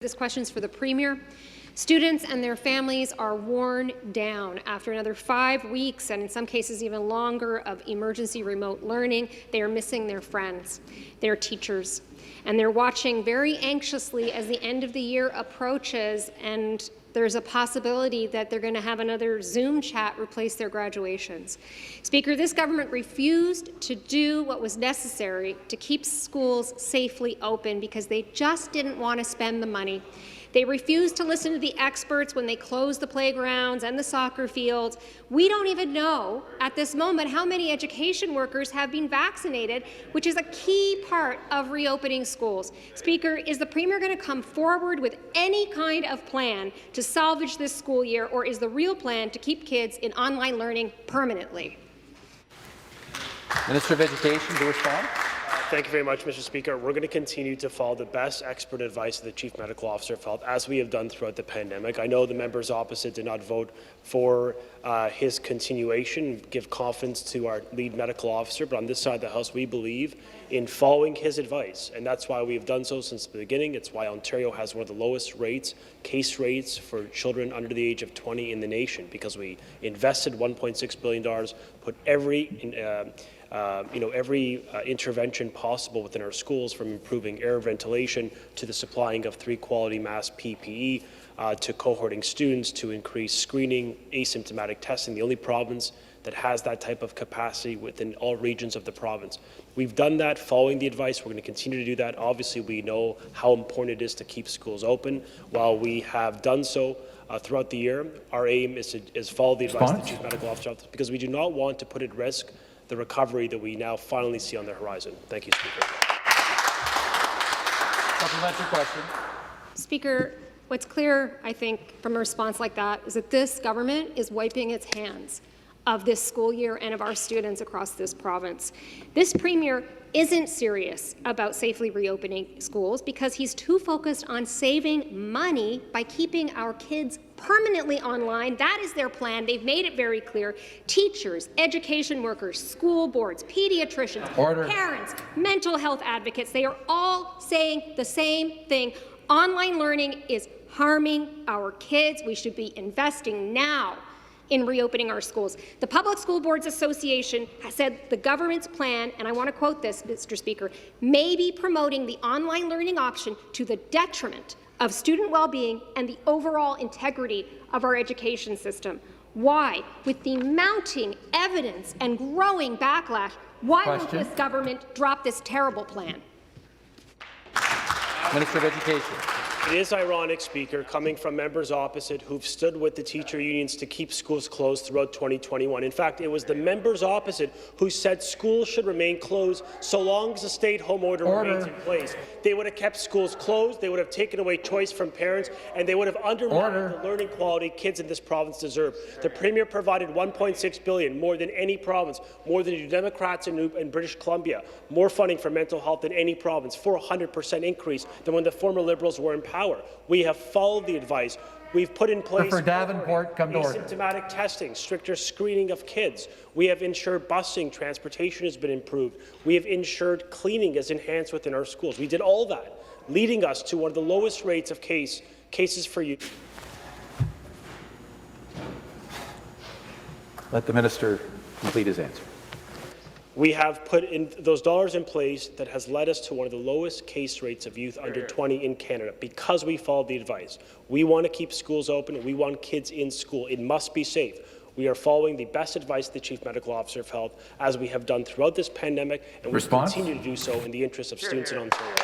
This question is for the Premier. Students and their families are worn down after another 5 weeks, and in some cases even longer, of emergency remote learning. They are missing their friends, their teachers, and they're watching very anxiously as the end of the year approaches, and there's a possibility that they're going to have another Zoom chat replace their graduations. Speaker, this government refused to do what was necessary to keep schools safely open because they just didn't want to spend the money. They refused to listen to the experts when they closed the playgrounds and the soccer fields. We don't even know at this moment how many education workers have been vaccinated, which is a key part of reopening schools. Speaker, is the Premier going to come forward with any kind of plan to salvage this school year, or is the real plan to keep kids in online learning permanently? Minister of Education to respond. Thank you very much, Mr. Speaker. We're going to continue to follow the best expert advice of the Chief Medical Officer of Health, as we have done throughout the pandemic. I know the members opposite did not vote for his continuation, give confidence to our lead medical officer, but on this side of the House, we believe in following his advice, and that's why we have done so since the beginning. It's why Ontario has one of the lowest case rates for children under the age of 20 in the nation, because we invested $1.6 billion, put every intervention possible within our schools, from improving air ventilation to the supplying of 3-quality mask PPE, to cohorting students, to increase screening, asymptomatic testing, the only province that has that type of capacity within all regions of the province. We've done that following the advice. We're going to continue to do that. Obviously, we know how important it is to keep schools open. While we have done so throughout the year, our aim is to follow the advice of the Chief Medical Officer, because we do not want to put at risk the recovery that we now finally see on the horizon. Thank you, Speaker. Supplementary question. Speaker, what's clear, I think, from a response like that is that this government is wiping its hands of this school year and of our students across this province. This Premier isn't serious about safely reopening schools because he's too focused on saving money by keeping our kids permanently online. That is their plan. They've made it very clear. Teachers, education workers, school boards, pediatricians, parents, mental health advocates, they are all saying the same thing. Online learning is harming our kids. We should be investing now in reopening our schools. The Public School Boards Association has said the government's plan, and I want to quote this, Mr. Speaker, may be promoting the online learning option to the detriment of student well-being and the overall integrity of our education system. Why? With the mounting evidence and growing backlash, why won't this government drop this terrible plan? Minister of Education. It is ironic, Speaker, coming from members opposite who've stood with the teacher unions to keep schools closed throughout 2021. In fact, it was the members opposite who said schools should remain closed so long as the stay-at-home order remains in place. They would have kept schools closed, they would have taken away choice from parents, and they would have undermined the learning quality kids in this province deserve. The Premier provided $1.6 billion, more than any province, more than the Democrats in British Columbia, more funding for mental health than any province, 400% increase than when the former Liberals were in power. We have followed the advice. We've put in place asymptomatic testing, stricter screening of kids. We have ensured busing, transportation has been improved. We have ensured cleaning is enhanced within our schools. We did all that, leading us to one of the lowest rates of cases for youth. Let the minister complete his answer. We have put in those dollars in place that has led us to one of the lowest case rates of youth under 20 in Canada, because we followed the advice. We want to keep schools open. We want kids in school. It must be safe. We are following the best advice of the Chief Medical Officer of Health, as we have done throughout this pandemic, and we will continue to do so in the interest of students in Ontario.